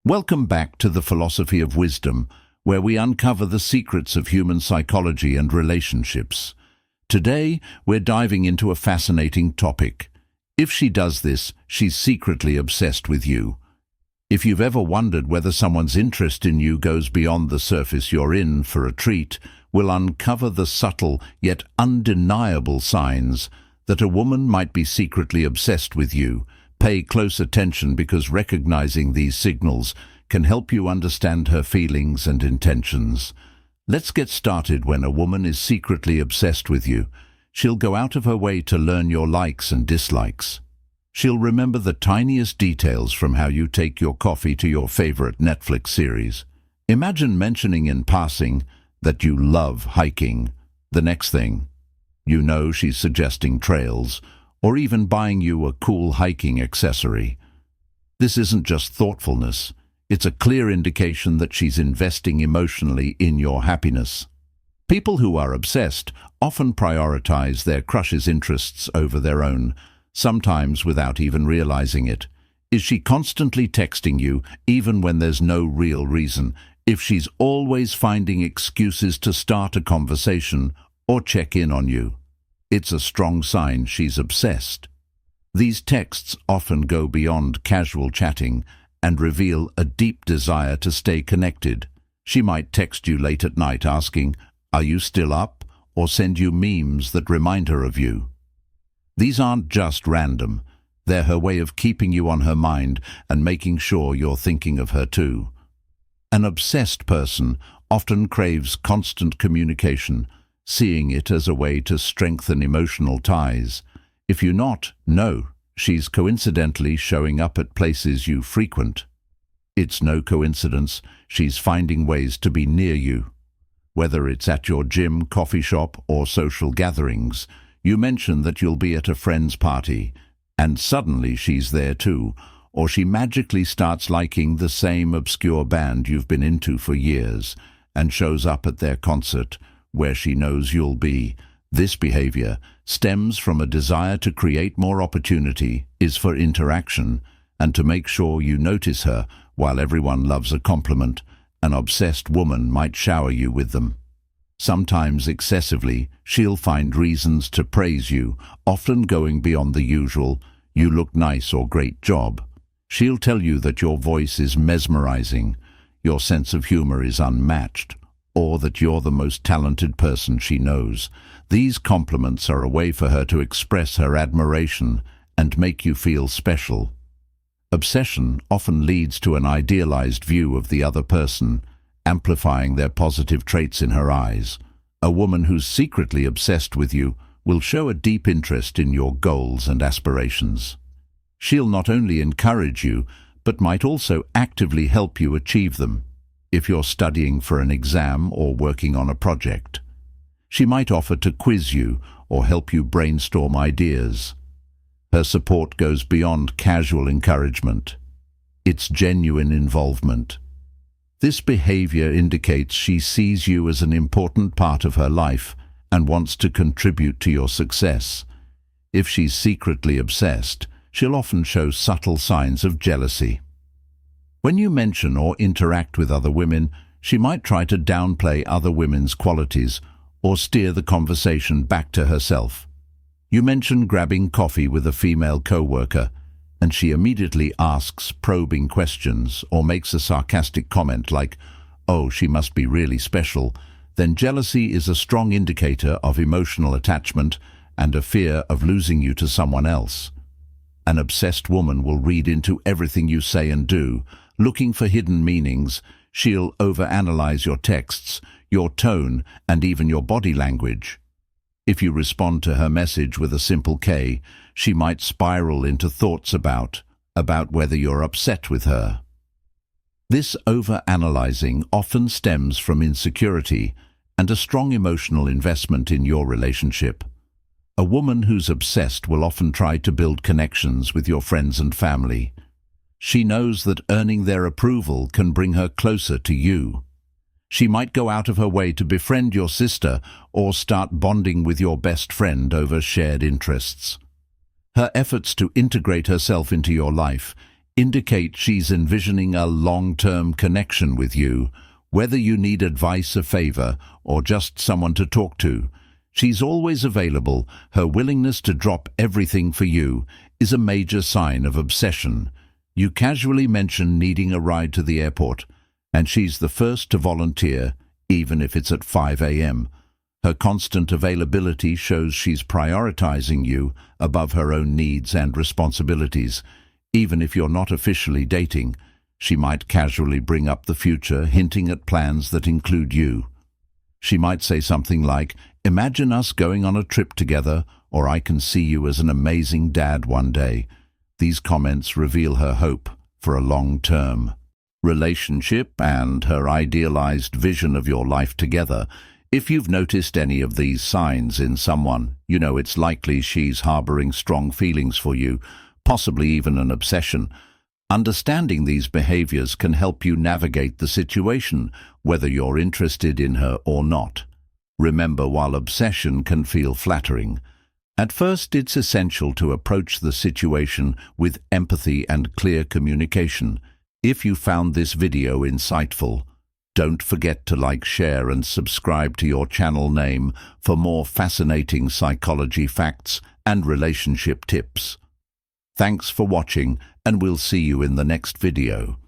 Welcome back to the Philosophy of Wisdom, where we uncover the secrets of human psychology and relationships. Today, we're diving into a fascinating topic. If she does this, she's secretly obsessed with you. If you've ever wondered whether someone's interest in you goes beyond the surface you're in for a treat, we'll uncover the subtle yet undeniable signs that a woman might be secretly obsessed with you. Pay close attention because recognizing these signals can help you understand her feelings and intentions. Let's get started. When a woman is secretly obsessed with you, she'll go out of her way to learn your likes and dislikes. She'll remember the tiniest details, from how you take your coffee to your favorite Netflix series. Imagine mentioning in passing that you love hiking. The next thing you know, she's suggesting trails, or even buying you a cool hiking accessory. This isn't just thoughtfulness, it's a clear indication that she's investing emotionally in your happiness. People who are obsessed often prioritize their crush's interests over their own, sometimes without even realizing it. Is she constantly texting you, even when there's no real reason? If she's always finding excuses to start a conversation or check in on you, it's a strong sign she's obsessed. These texts often go beyond casual chatting and reveal a deep desire to stay connected. She might text you late at night asking, "Are you still up?" or send you memes that remind her of you. These aren't just random. They're her way of keeping you on her mind and making sure you're thinking of her too. An obsessed person often craves constant communication, seeing it as a way to strengthen emotional ties. If you know, she's coincidentally showing up at places you frequent. It's no coincidence she's finding ways to be near you. Whether it's at your gym, coffee shop, or social gatherings, you mention that you'll be at a friend's party, and suddenly she's there too, or she magically starts liking the same obscure band you've been into for years and shows up at their concert, where she knows you'll be. This behavior stems from a desire to create more opportunity, is for interaction, and to make sure you notice her. While everyone loves a compliment, an obsessed woman might shower you with them. Sometimes excessively, she'll find reasons to praise you, often going beyond the usual, "You look nice" or "Great job." She'll tell you that your voice is mesmerizing, your sense of humor is unmatched, or that you're the most talented person she knows. These compliments are a way for her to express her admiration and make you feel special. Obsession often leads to an idealized view of the other person, amplifying their positive traits in her eyes. A woman who's secretly obsessed with you will show a deep interest in your goals and aspirations. She'll not only encourage you, but might also actively help you achieve them. If you're studying for an exam or working on a project, she might offer to quiz you or help you brainstorm ideas. Her support goes beyond casual encouragement. It's genuine involvement. This behavior indicates she sees you as an important part of her life and wants to contribute to your success. If she's secretly obsessed, she'll often show subtle signs of jealousy. When you mention or interact with other women, she might try to downplay other women's qualities or steer the conversation back to herself. You mention grabbing coffee with a female co-worker, and she immediately asks probing questions or makes a sarcastic comment like, "Oh, she must be really special." Then jealousy is a strong indicator of emotional attachment and a fear of losing you to someone else. An obsessed woman will read into everything you say and do, looking for hidden meanings. She'll overanalyze your texts, your tone, and even your body language. If you respond to her message with a simple K, she might spiral into thoughts about whether you're upset with her. This overanalyzing often stems from insecurity and a strong emotional investment in your relationship. A woman who's obsessed will often try to build connections with your friends and family. She knows that earning their approval can bring her closer to you. She might go out of her way to befriend your sister or start bonding with your best friend over shared interests. Her efforts to integrate herself into your life indicate she's envisioning a long-term connection with you, whether you need advice, a favor, or just someone to talk to. She's always available. Her willingness to drop everything for you is a major sign of obsession. You casually mention needing a ride to the airport, and she's the first to volunteer, even if it's at 5 a.m. Her constant availability shows she's prioritizing you above her own needs and responsibilities. Even if you're not officially dating, she might casually bring up the future, hinting at plans that include you. She might say something like, "Imagine us going on a trip together," or "I can see you as an amazing dad one day." These comments reveal her hope for a long-term relationship and her idealized vision of your life together. If you've noticed any of these signs in someone, you know it's likely she's harboring strong feelings for you, possibly even an obsession. Understanding these behaviors can help you navigate the situation, whether you're interested in her or not. Remember, while obsession can feel flattering, at first it's essential to approach the situation with empathy and clear communication. If you found this video insightful, don't forget to like, share, and subscribe to your channel name for more fascinating psychology facts and relationship tips. Thanks for watching, and we'll see you in the next video.